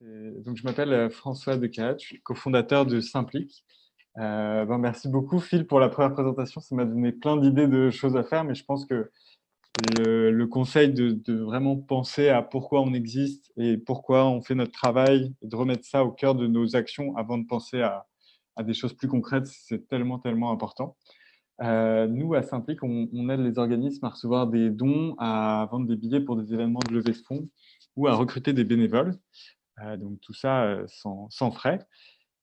Donc, je m'appelle François Decat, je suis cofondateur de Simplic. Merci beaucoup, Phil, pour la première présentation. Ça m'a donné plein d'idées de choses à faire, mais je pense que le conseil de vraiment penser à pourquoi on existe et pourquoi on fait notre travail, et de remettre ça au cœur de nos actions avant de penser à des choses plus concrètes, c'est tellement, tellement important. Nous, à Simplic, on aide les organismes à recevoir des dons, à vendre des billets pour des événements de levée de fonds ou à recruter des bénévoles. Donc tout ça sans frais.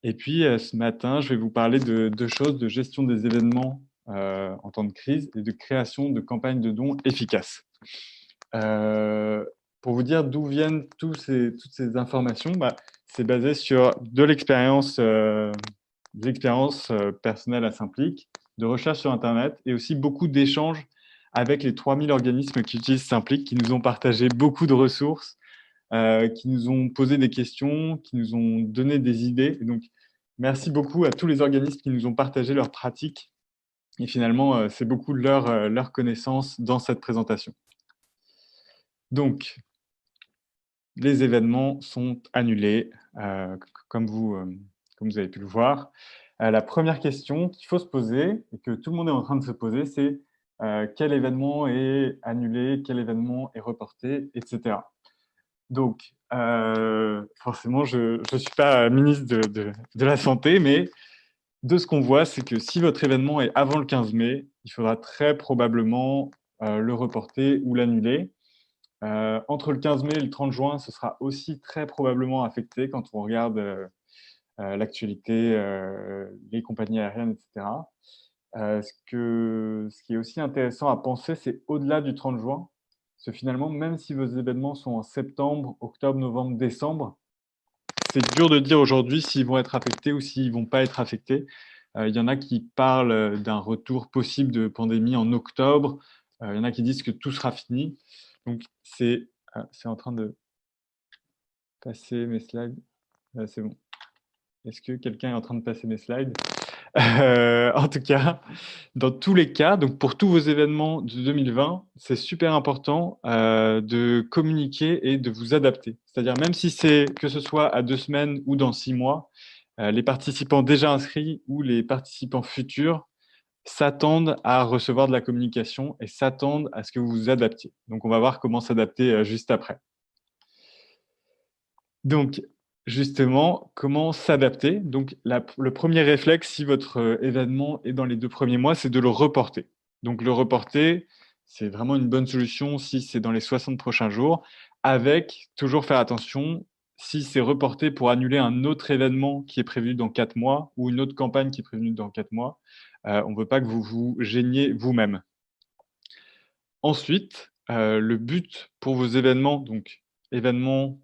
Et puis ce matin, je vais vous parler de deux choses, de gestion des événements en temps de crise et de création de campagnes de dons efficaces. Euh, pour vous dire d'où viennent toutes ces informations, c'est basé sur de l'expérience personnelle à Simplic, de recherche sur Internet et aussi beaucoup d'échanges avec les 3000 organismes qui utilisent Simplic, qui nous ont partagé beaucoup de ressources, qui nous ont posé des questions, qui nous ont donné des idées. Et donc, merci beaucoup à tous les organismes qui nous ont partagé leurs pratiques. Et finalement, c'est beaucoup de leur connaissances dans cette présentation. Donc, les événements sont annulés, comme vous avez pu le voir. La première question qu'il faut se poser, et que tout le monde est en train de se poser, c'est quel événement est annulé, quel événement est reporté, etc. Donc, forcément, je ne suis pas ministre de la Santé, mais de ce qu'on voit, c'est que si votre événement est avant le 15 mai, il faudra très probablement le reporter ou l'annuler. Entre le 15 mai et le 30 juin, ce sera aussi très probablement affecté quand on regarde l'actualité, les compagnies aériennes, etc. Ce qui est aussi intéressant à penser, c'est au-delà du 30 juin. Parce que finalement, même si vos événements sont en septembre, octobre, novembre, décembre, c'est dur de dire aujourd'hui s'ils vont être affectés ou s'ils vont pas être affectés. Il y en a qui parlent d'un retour possible de pandémie en octobre. Il y en a qui disent que tout sera fini. Donc, c'est en train de passer mes slides. C'est bon. Est-ce que quelqu'un est en train de passer mes slides? En tout cas, dans tous les cas, donc pour tous vos événements de 2020, c'est super important de communiquer et de vous adapter. C'est-à-dire même si c'est que ce soit à 2 semaines ou dans 6 mois, les participants déjà inscrits ou les participants futurs s'attendent à recevoir de la communication et s'attendent à ce que vous vous adaptiez. Donc on va voir comment s'adapter juste après. Donc, justement, comment s'adapter? Donc, le premier réflexe, si votre événement est dans les 2 premiers mois, c'est de le reporter. Donc, le reporter, c'est vraiment une bonne solution si c'est dans les 60 prochains jours, avec toujours faire attention, si c'est reporté pour annuler un autre événement qui est prévu dans 4 mois ou une autre campagne qui est prévue dans 4 mois, on ne veut pas que vous vous gêniez vous-même. Ensuite, le but pour vos événements, donc événements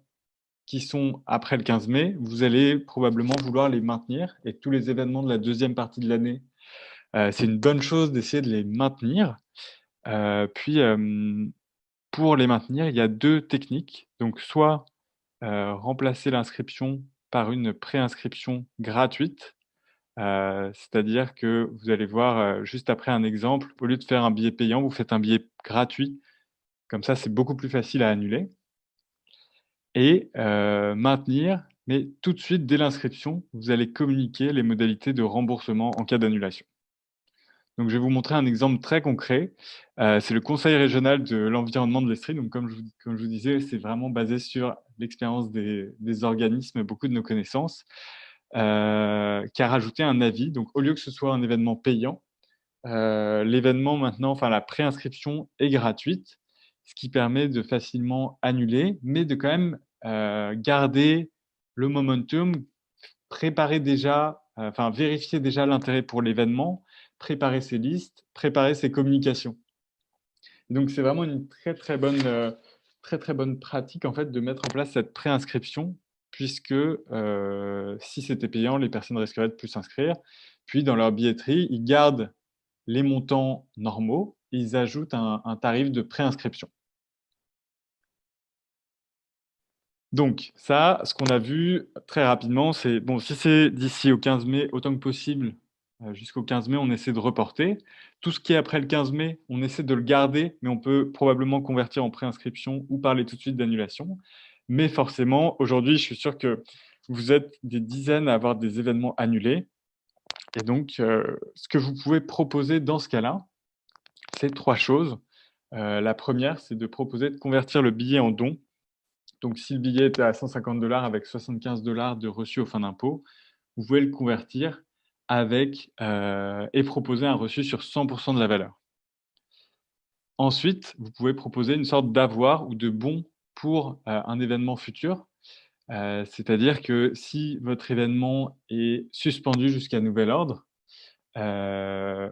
qui sont après le 15 mai, vous allez probablement vouloir les maintenir. Et tous les événements de la deuxième partie de l'année, c'est une bonne chose d'essayer de les maintenir. Pour les maintenir, il y a deux techniques. Donc, soit remplacer l'inscription par une préinscription gratuite, c'est-à-dire que vous allez voir juste après un exemple, au lieu de faire un billet payant, vous faites un billet gratuit. Comme ça, c'est beaucoup plus facile à annuler. Et maintenir, mais tout de suite, dès l'inscription, vous allez communiquer les modalités de remboursement en cas d'annulation. Donc, je vais vous montrer un exemple très concret. C'est le Conseil régional de l'environnement de l'Estrie. Donc, comme je vous disais, c'est vraiment basé sur l'expérience des organismes, beaucoup de nos connaissances, qui a rajouté un avis. Donc, au lieu que ce soit un événement payant, l'événement maintenant, enfin la préinscription est gratuite, ce qui permet de facilement annuler, mais de quand même garder le momentum, préparer déjà, vérifier déjà l'intérêt pour l'événement, préparer ses listes, préparer ses communications. Donc c'est vraiment une très très bonne pratique en fait de mettre en place cette préinscription, puisque si c'était payant, les personnes risqueraient de plus s'inscrire. Puis dans leur billetterie, ils gardent les montants normaux et ils ajoutent un tarif de préinscription. Donc ça, ce qu'on a vu très rapidement, c'est, bon, si c'est d'ici au 15 mai, autant que possible, jusqu'au 15 mai, on essaie de reporter. Tout ce qui est après le 15 mai, on essaie de le garder, mais on peut probablement convertir en préinscription ou parler tout de suite d'annulation. Mais forcément, aujourd'hui, je suis sûr que vous êtes des dizaines à avoir des événements annulés. Et donc, ce que vous pouvez proposer dans ce cas-là, c'est 3 choses. La première, c'est de proposer de convertir le billet en don. Donc, si le billet était à 150 avec 75 de reçu aux fins d'impôt, vous pouvez le convertir avec et proposer un reçu sur 100 de la valeur. Ensuite, vous pouvez proposer une sorte d'avoir ou de bon pour un événement futur. C'est-à-dire que si votre événement est suspendu jusqu'à nouvel ordre, euh,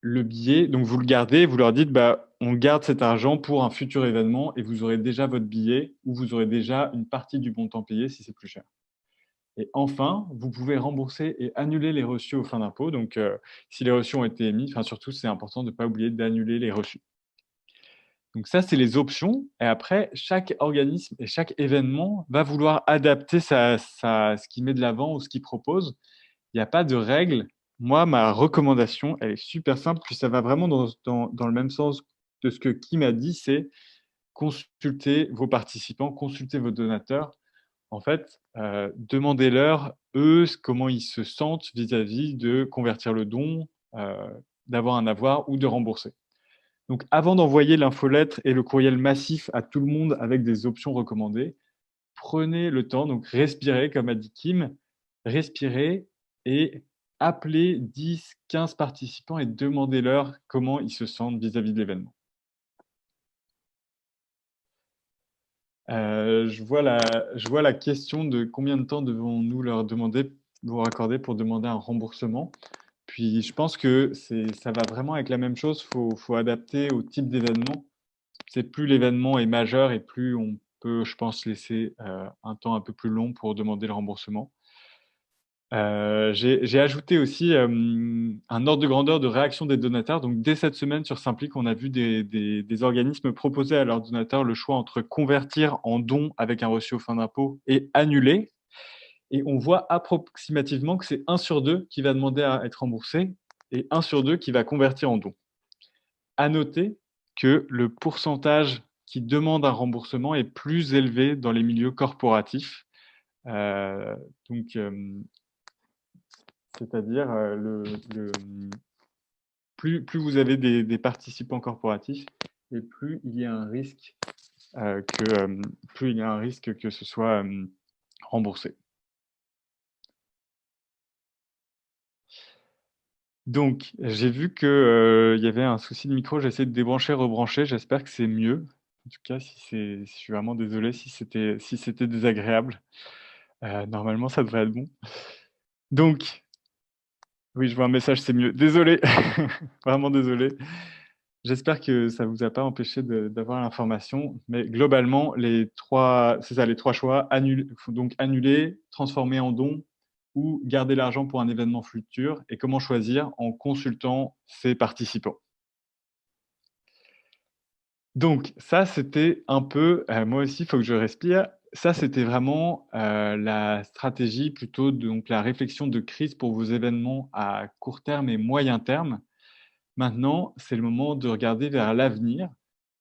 le billet, donc vous le gardez, vous leur dites, bah, on garde cet argent pour un futur événement et vous aurez déjà votre billet ou vous aurez déjà une partie du montant payé si c'est plus cher. Et enfin, vous pouvez rembourser et annuler les reçus aux fins d'impôt. Donc, si les reçus ont été émis, enfin surtout, c'est important de ne pas oublier d'annuler les reçus. Donc ça, c'est les options. Et après, chaque organisme et chaque événement va vouloir adapter ce qu'il met de l'avant ou ce qu'il propose. Il n'y a pas de règle. Moi, ma recommandation, elle est super simple, puis ça va vraiment dans le même sens de ce que Kim a dit, c'est consulter vos participants, consulter vos donateurs. En fait, demandez-leur, eux, comment ils se sentent vis-à-vis de convertir le don, d'avoir un avoir ou de rembourser. Donc, avant d'envoyer l'infolettre et le courriel massif à tout le monde avec des options recommandées, prenez le temps, donc respirez, comme a dit Kim, respirez et appelez 10, 15 participants et demandez-leur comment ils se sentent vis-à-vis de l'événement. Je vois la question de combien de temps devons-nous leur demander, vous raccorder pour demander un remboursement. Puis je pense que ça va vraiment avec la même chose, faut adapter au type d'événement. C'est plus l'événement est majeur et plus on peut, je pense, laisser un temps un peu plus long pour demander le remboursement. J'ai ajouté aussi un ordre de grandeur de réaction des donateurs. Donc, dès cette semaine sur Simplique, on a vu des organismes proposer à leurs donateurs le choix entre convertir en don avec un reçu aux fins d'impôt et annuler. Et on voit approximativement que c'est 1 sur 2 qui va demander à être remboursé et 1 sur 2 qui va convertir en don. À noter que le pourcentage qui demande un remboursement est plus élevé dans les milieux corporatifs. Euh, donc, c'est-à-dire plus vous avez des participants corporatifs et plus il y a un risque plus il y a un risque que ce soit remboursé. Donc, j'ai vu que il y avait un souci de micro. J'ai essayé de débrancher, rebrancher. J'espère que c'est mieux. En tout cas, je suis vraiment désolé si c'était désagréable. Normalement, ça devrait être bon. Donc, oui, je vois un message, c'est mieux. Désolé, vraiment désolé. J'espère que ça vous a pas empêché d'avoir l'information, mais globalement, c'est ça, les 3 choix, faut donc annuler, transformer en don ou garder l'argent pour un événement futur et comment choisir en consultant ses participants. Donc ça, c'était un peu, moi aussi, il faut que je respire. Ça, c'était vraiment la stratégie, plutôt donc la réflexion de crise pour vos événements à court terme et moyen terme. Maintenant, c'est le moment de regarder vers l'avenir.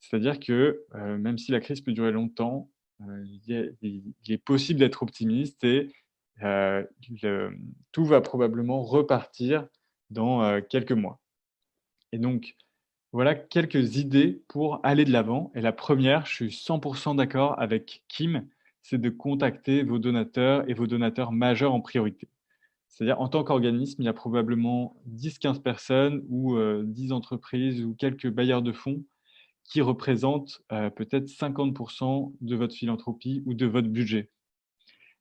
C'est-à-dire que même si la crise peut durer longtemps, il est possible d'être optimiste et euh, le- tout va probablement repartir dans quelques mois. Et donc, voilà quelques idées pour aller de l'avant. Et la première, je suis 100% d'accord avec Kim, c'est de contacter vos donateurs et vos donateurs majeurs en priorité. C'est-à-dire, en tant qu'organisme, il y a probablement 10-15 personnes ou 10 entreprises ou quelques bailleurs de fonds qui représentent peut-être 50% de votre philanthropie ou de votre budget.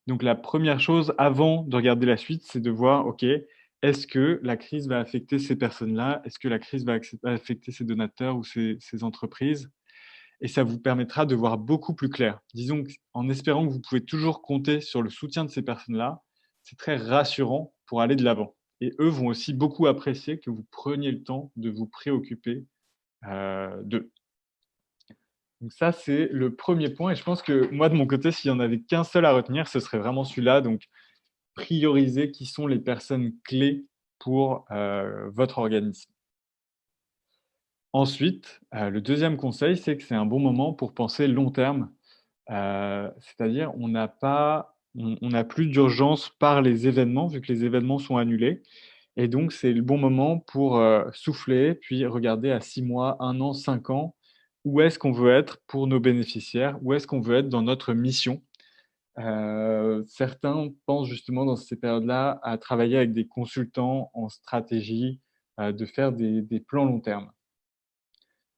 Donc, la première chose, avant de regarder la suite, c'est de voir, OK, est-ce que la crise va affecter ces personnes-là? Est-ce que la crise va affecter ces donateurs ou ces entreprises? Et ça vous permettra de voir beaucoup plus clair. Disons en espérant que vous pouvez toujours compter sur le soutien de ces personnes-là, c'est très rassurant pour aller de l'avant. Et eux vont aussi beaucoup apprécier que vous preniez le temps de vous préoccuper d'eux. Donc ça, c'est le premier point. Et je pense que moi, de mon côté, s'il y en avait qu'un seul à retenir, ce serait vraiment celui-là. Donc, prioriser qui sont les personnes clés pour votre organisme. Ensuite, le deuxième conseil, c'est que c'est un bon moment pour penser long terme. C'est-à-dire on n'a plus d'urgence par les événements, vu que les événements sont annulés et donc c'est le bon moment pour, souffler, puis regarder à 6 mois, 1 an, 5 ans, où est-ce qu'on veut être pour nos bénéficiaires? Où est-ce qu'on veut être dans notre mission? Certains pensent justement dans ces périodes-là à travailler avec des consultants en stratégie, de faire des plans long terme.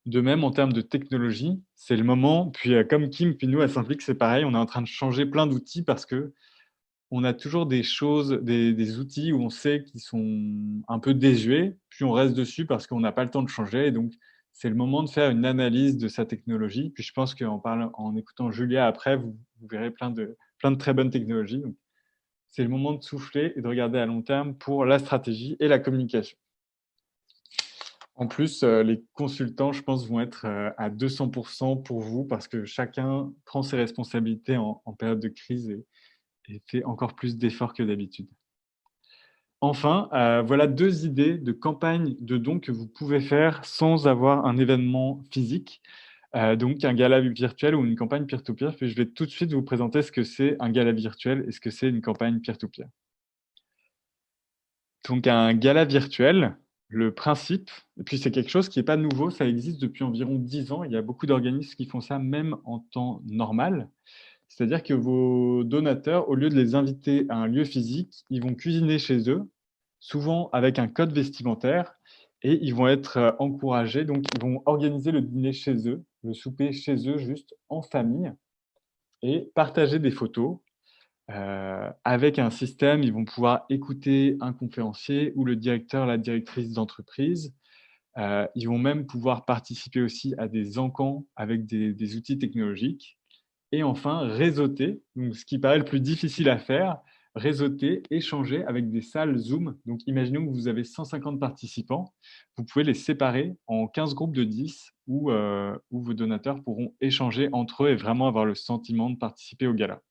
De même, en termes de technologie, c'est le moment puis, comme Kim, puis nous à Simplix, c'est pareil, on est en train de changer plein d'outils parce qu'on a toujours des choses, des outils où on sait qu'ils sont un peu désuets, puis on reste dessus parce qu'on n'a pas le temps de changer et donc c'est le moment de faire une analyse de sa technologie. Puis je pense en écoutant Julia après, vous verrez plein de très bonnes technologies. Donc c'est le moment de souffler et de regarder à long terme pour la stratégie et la communication. En plus, les consultants, je pense, vont être, à 200 pour vous parce que chacun prend ses responsabilités en période de crise et fait encore plus d'efforts que d'habitude. Enfin, voilà 2 idées de campagne de dons que vous pouvez faire sans avoir un événement physique, donc un gala virtuel ou une campagne peer-to-peer. Puis je vais tout de suite vous présenter ce que c'est un gala virtuel et ce que c'est une campagne peer-to-peer. Donc un gala virtuel, le principe et puis c'est quelque chose qui est pas nouveau, ça existe depuis environ 10 ans. Il y a beaucoup d'organismes qui font ça même en temps normal. C'est-à-dire que vos donateurs, au lieu de les inviter à un lieu physique, ils vont cuisiner chez eux, souvent avec un code vestimentaire et ils vont être, encouragés, donc ils vont organiser le dîner chez eux, le souper chez eux, juste en famille et partager des photos. Avec un système, ils vont pouvoir écouter un conférencier ou le directeur, la directrice d'entreprise. Ils vont même pouvoir participer aussi à des encans avec des outils technologiques. Et enfin, réseauter, donc ce qui paraît le plus difficile à faire, réseauter, échanger avec des salles Zoom. Donc imaginons que vous avez 150 participants, vous pouvez les séparer en 15 groupes de 10 où vos donateurs pourront échanger entre eux et vraiment avoir le sentiment de participer au gala.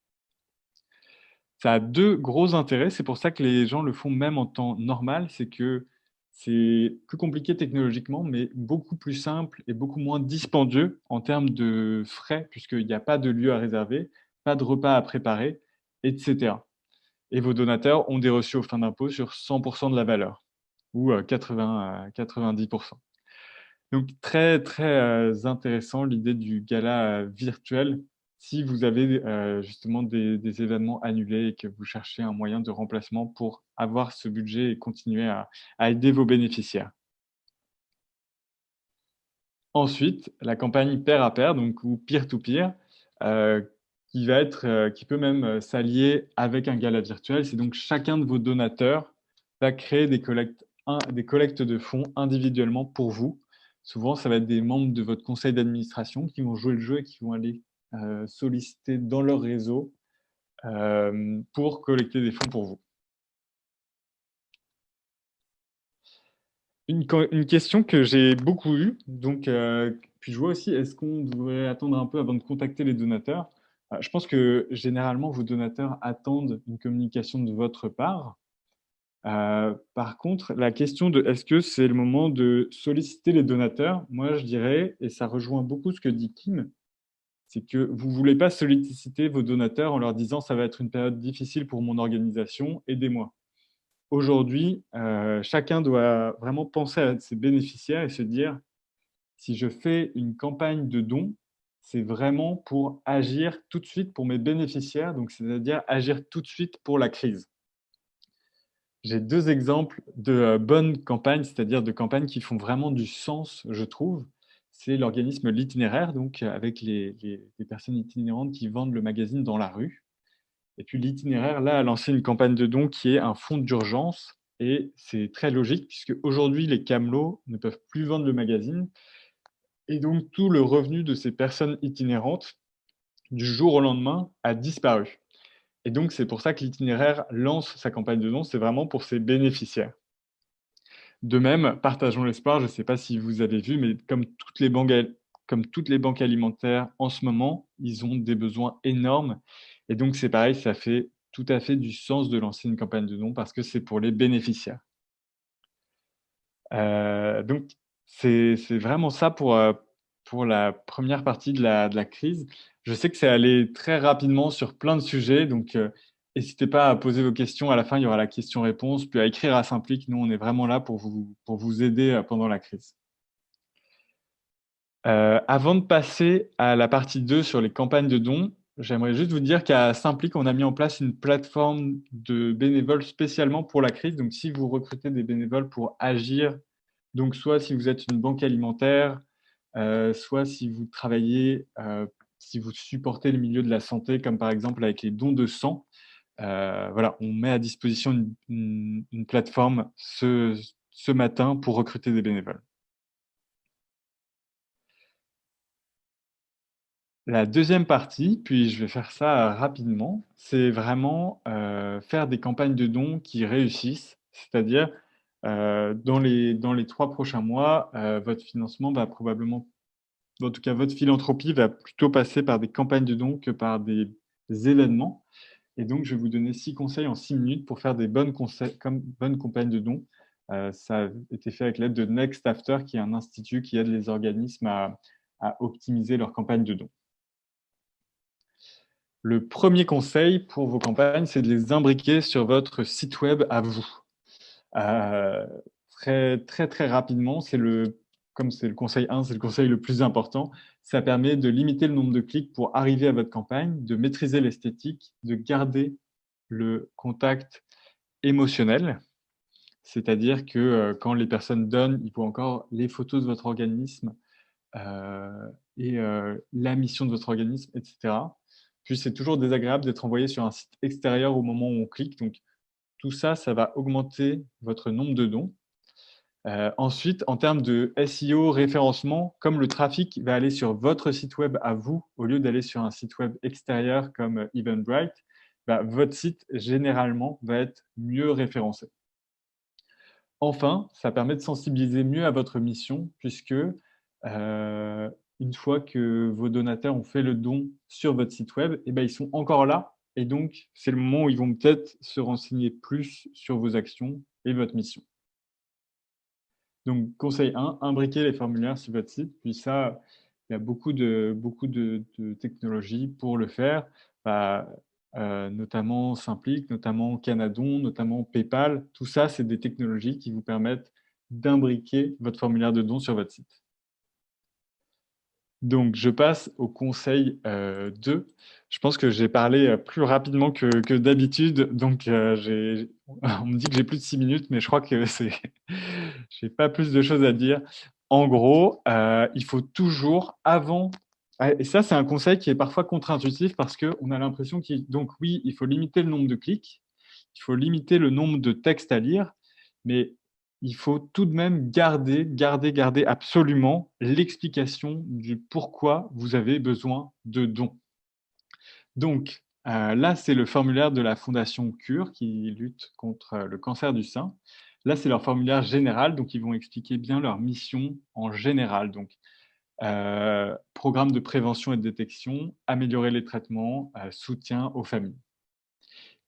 Ça a 2 gros intérêts, c'est pour ça que les gens le font même en temps normal, c'est que c'est plus compliqué technologiquement, mais beaucoup plus simple et beaucoup moins dispendieux en termes de frais, puisqu'il n'y a pas de lieu à réserver, pas de repas à préparer, et cetera. Et vos donateurs ont des reçus aux fins d'impôt sur 100 de la valeur ou 80 à 90. Donc très, très, intéressant l'idée du gala, virtuel. Si vous avez, justement des événements annulés et que vous cherchez un moyen de remplacement pour avoir ce budget et continuer à aider vos bénéficiaires. Ensuite, la campagne pair à pair, donc ou peer to peer, qui peut même, s'allier avec un gala virtuel. C'est donc chacun de vos donateurs va créer des collectes de fonds individuellement pour vous. Souvent, ça va être des membres de votre conseil d'administration qui vont jouer le jeu et qui vont aller, solliciter dans leur réseau, pour collecter des fonds pour vous. Une question que j'ai beaucoup eue, donc puis je vois aussi, est-ce qu'on devrait attendre un peu avant de contacter les donateurs? Je pense que généralement, vos donateurs attendent une communication de votre part. Par contre, la question de est-ce que c'est le moment de solliciter les donateurs? Moi, je dirais, et ça rejoint beaucoup ce que dit Kim, c'est que vous ne voulez pas solliciter vos donateurs en leur disant: «Ça va être une période difficile pour mon organisation, aidez-moi». Aujourd'hui, chacun doit vraiment penser à ses bénéficiaires et se dire: «Si je fais une campagne de dons, c'est vraiment pour agir tout de suite pour mes bénéficiaires», donc c'est-à-dire agir tout de suite pour la crise. J'ai 2 exemples de, bonnes campagnes, c'est-à-dire de campagnes qui font vraiment du sens, je trouve. C'est l'organisme L'Itinéraire, donc avec les personnes itinérantes qui vendent le magazine dans la rue. Et puis L'Itinéraire, là, a lancé une campagne de dons qui est un fonds d'urgence et c'est très logique puisque aujourd'hui les camelots ne peuvent plus vendre le magazine et donc tout le revenu de ces personnes itinérantes, du jour au lendemain, a disparu. Et donc c'est pour ça que L'Itinéraire lance sa campagne de dons, c'est vraiment pour ses bénéficiaires. De même, Partageons l'espoir, je ne sais pas si vous avez vu, mais comme toutes les banques alimentaires en ce moment, ils ont des besoins énormes et donc c'est pareil, ça fait tout à fait du sens de lancer une campagne de dons parce que c'est pour les bénéficiaires. Donc c'est vraiment ça pour la première partie de la crise. Je sais que c'est allé très rapidement sur plein de sujets, donc n'hésitez pas à poser vos questions. À la fin, il y aura la question-réponse, puis à écrire à Simplique. Nous, on est vraiment là pour vous aider pendant la crise. Avant de passer à la partie 2 sur les campagnes de dons, j'aimerais juste vous dire qu'à Simplique, on a mis en place une plateforme de bénévoles spécialement pour la crise. Donc, si vous recrutez des bénévoles pour agir, donc soit si vous êtes une banque alimentaire, soit si vous travaillez, si vous supportez le milieu de la santé, comme par exemple avec les dons de sang, voilà, on met à disposition une plateforme ce matin pour recruter des bénévoles. La deuxième partie, puis je vais faire ça rapidement, c'est vraiment faire des campagnes de dons qui réussissent. C'est-à-dire, dans les 3 prochains mois, votre financement va probablement, en tout cas votre philanthropie va plutôt passer par des campagnes de dons que par des événements. Et donc, je vais vous donner 6 conseils en 6 minutes pour faire des bonnes campagnes de dons. Ça a été fait avec l'aide de Next After, qui est un institut qui aide les organismes à optimiser leurs campagnes de dons. Le premier conseil pour vos campagnes, c'est de les imbriquer sur votre site web à vous. Euh, très rapidement, comme c'est le conseil 1, c'est le conseil le plus important. Ça permet de limiter le nombre de clics pour arriver à votre campagne, de maîtriser l'esthétique, de garder le contact émotionnel. C'est-à-dire que quand les personnes donnent, il faut encore les photos de votre organisme et la mission de votre organisme, etc. Puis c'est toujours désagréable d'être envoyé sur un site extérieur au moment où on clique. Donc tout ça, ça va augmenter votre nombre de dons. Ensuite, en termes de SEO, référencement, comme le trafic va aller sur votre site web à vous, au lieu d'aller sur un site web extérieur comme Eventbrite, bah, votre site, généralement, va être mieux référencé. Enfin, ça permet de sensibiliser mieux à votre mission, puisque une fois que vos donateurs ont fait le don sur votre site web, eh ben, ils sont encore là. Et donc, c'est le moment où ils vont peut-être se renseigner plus sur vos actions et votre mission. Donc, conseil 1, imbriquez les formulaires sur votre site. Puis ça, il y a beaucoup de technologies pour le faire, bah, notamment Simplique, notamment Canadon, notamment PayPal. Tout ça, c'est des technologies qui vous permettent d'imbriquer votre formulaire de don sur votre site. Donc, je passe au conseil 2. Je pense que j'ai parlé plus rapidement que d'habitude. Donc, on me dit que j'ai plus de 6 minutes, mais je crois que j'ai pas plus de choses à dire. En gros, il faut toujours, avant... Ah, et ça, c'est un conseil qui est parfois contre-intuitif parce qu'on a l'impression qu'il... Donc oui, il faut limiter le nombre de clics, il faut limiter le nombre de textes à lire, mais il faut tout de même garder absolument l'explication du pourquoi vous avez besoin de dons. Donc, là, c'est le formulaire de la Fondation Cure qui lutte contre le cancer du sein. Là, c'est leur formulaire général, donc ils vont expliquer bien leur mission en général. Donc, programme de prévention et de détection, améliorer les traitements, soutien aux familles.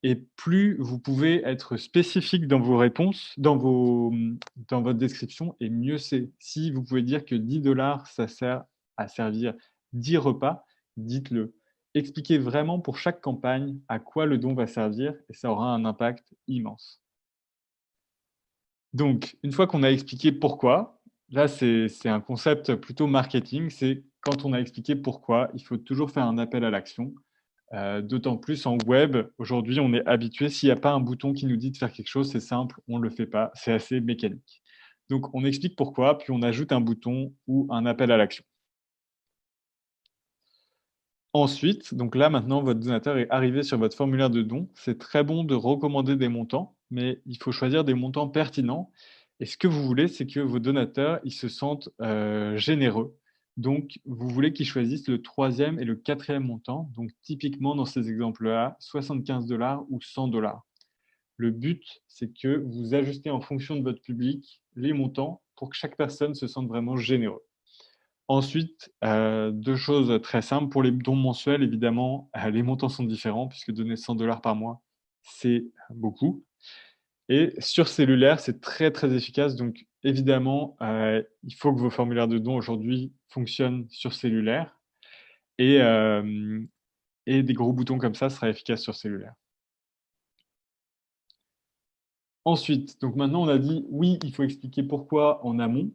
Et plus vous pouvez être spécifique dans vos réponses, dans votre description, et mieux c'est. Si vous pouvez dire que 10 dollars, ça sert à servir 10 repas, dites-le. Expliquez vraiment pour chaque campagne à quoi le don va servir et ça aura un impact immense. Donc, une fois qu'on a expliqué pourquoi, là, c'est un concept plutôt marketing, c'est quand on a expliqué pourquoi, il faut toujours faire un appel à l'action. D'autant plus en web, aujourd'hui, on est habitué, s'il n'y a pas un bouton qui nous dit de faire quelque chose, c'est simple, on ne le fait pas, c'est assez mécanique. Donc, on explique pourquoi, puis on ajoute un bouton ou un appel à l'action. Ensuite, donc là, maintenant, votre donateur est arrivé sur votre formulaire de don. C'est très bon de recommander des montants, mais il faut choisir des montants pertinents. Et ce que vous voulez, c'est que vos donateurs, ils se sentent généreux. Donc, vous voulez qu'ils choisissent le troisième et le quatrième montant. Donc, typiquement, dans ces exemples-là, 75 dollars ou 100 dollars. Le but, c'est que vous ajustez en fonction de votre public les montants pour que chaque personne se sente vraiment généreux. Ensuite, 2 choses très simples. Pour les dons mensuels, évidemment, les montants sont différents puisque donner 100 dollars par mois, c'est beaucoup. Et sur cellulaire, c'est très efficace. Donc, évidemment, il faut que vos formulaires de dons aujourd'hui fonctionnent sur cellulaire. et, et des gros boutons comme ça sera efficace sur cellulaire. Ensuite, donc maintenant on a dit oui, il faut expliquer pourquoi en amont,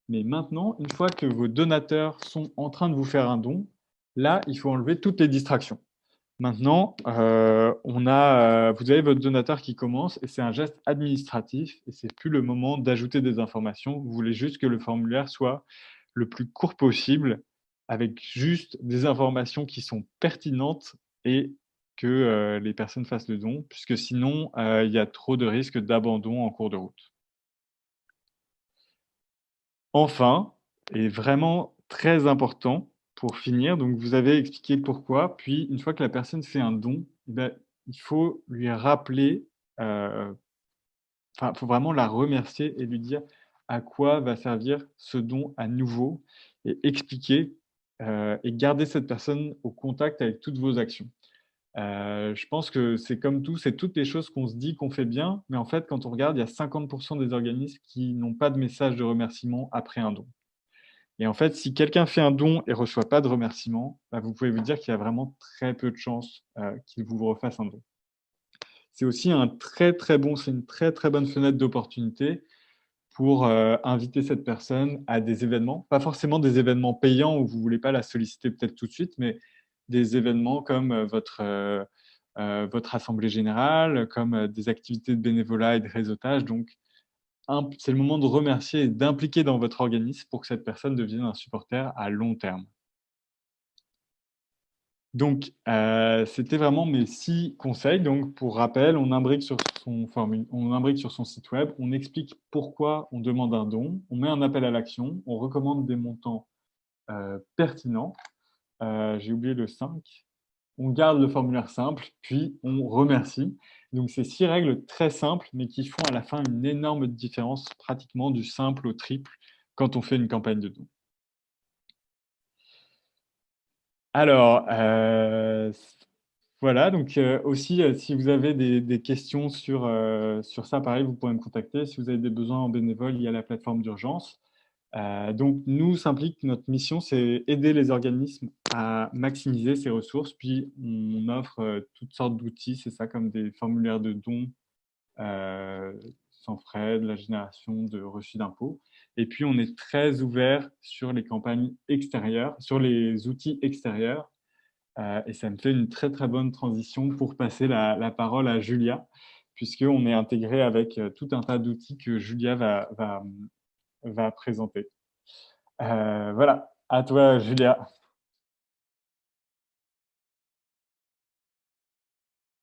mais maintenant, une fois que vos donateurs sont en train de vous faire un don, là, il faut enlever toutes les distractions. Maintenant, vous avez votre donateur qui commence et c'est un geste administratif et c'est plus le moment d'ajouter des informations. Vous voulez juste que le formulaire soit le plus court possible avec juste des informations qui sont pertinentes et que les personnes fassent le don, puisque sinon, il y a trop de risques d'abandon en cours de route. Enfin, et vraiment très important pour finir, donc vous avez expliqué pourquoi, puis une fois que la personne fait un don, eh ben, il faut lui rappeler, il faut vraiment la remercier et lui dire à quoi va servir ce don à nouveau et expliquer, et garder cette personne au contact avec toutes vos actions. Je pense que c'est comme tout, c'est toutes les choses qu'on se dit qu'on fait bien, mais en fait, quand on regarde, il y a 50 des organismes qui n'ont pas de message de remerciement après un don. Et en fait, si quelqu'un fait un don et reçoit pas de remerciement, bah, vous pouvez vous dire qu'il y a vraiment très peu de chances, qu'il vous refasse un don. C'est aussi c'est une très, très bonne fenêtre d'opportunité pour, inviter cette personne à des événements. Pas forcément des événements payants où vous ne voulez pas la solliciter peut-être tout de suite, mais des événements comme, votre assemblée générale, comme, des activités de bénévolat et de réseautage. Donc c'est le moment de remercier et d'impliquer dans votre organisme pour que cette personne devienne un supporter à long terme. Donc, c'était vraiment mes 6 conseils. Donc pour rappel, on imbrique sur son site web, on explique pourquoi on demande un don, on met un appel à l'action, on recommande des montants, pertinents. J'ai oublié le 5. On garde le formulaire simple, puis on remercie. Donc c'est 6 règles très simples, mais qui font à la fin une énorme différence, pratiquement du simple au triple, quand on fait une campagne de don. Alors, voilà, donc aussi, si vous avez des questions sur ça, pareil, vous pouvez me contacter. Si vous avez des besoins en bénévole, il y a la plateforme d'urgence. Donc nous, Simplique, notre mission, c'est aider les organismes à maximiser ces ressources, puis on offre, toutes sortes d'outils, c'est ça, comme des formulaires de dons, sans frais, de la génération de reçus d'impôts. Et puis on est très ouvert sur les campagnes extérieures, sur les outils extérieurs, et ça me fait une très, très bonne transition pour passer la parole à Julia, puisqu'on est intégré avec, tout un tas d'outils que Julia va présenter. Voilà, à toi Julia.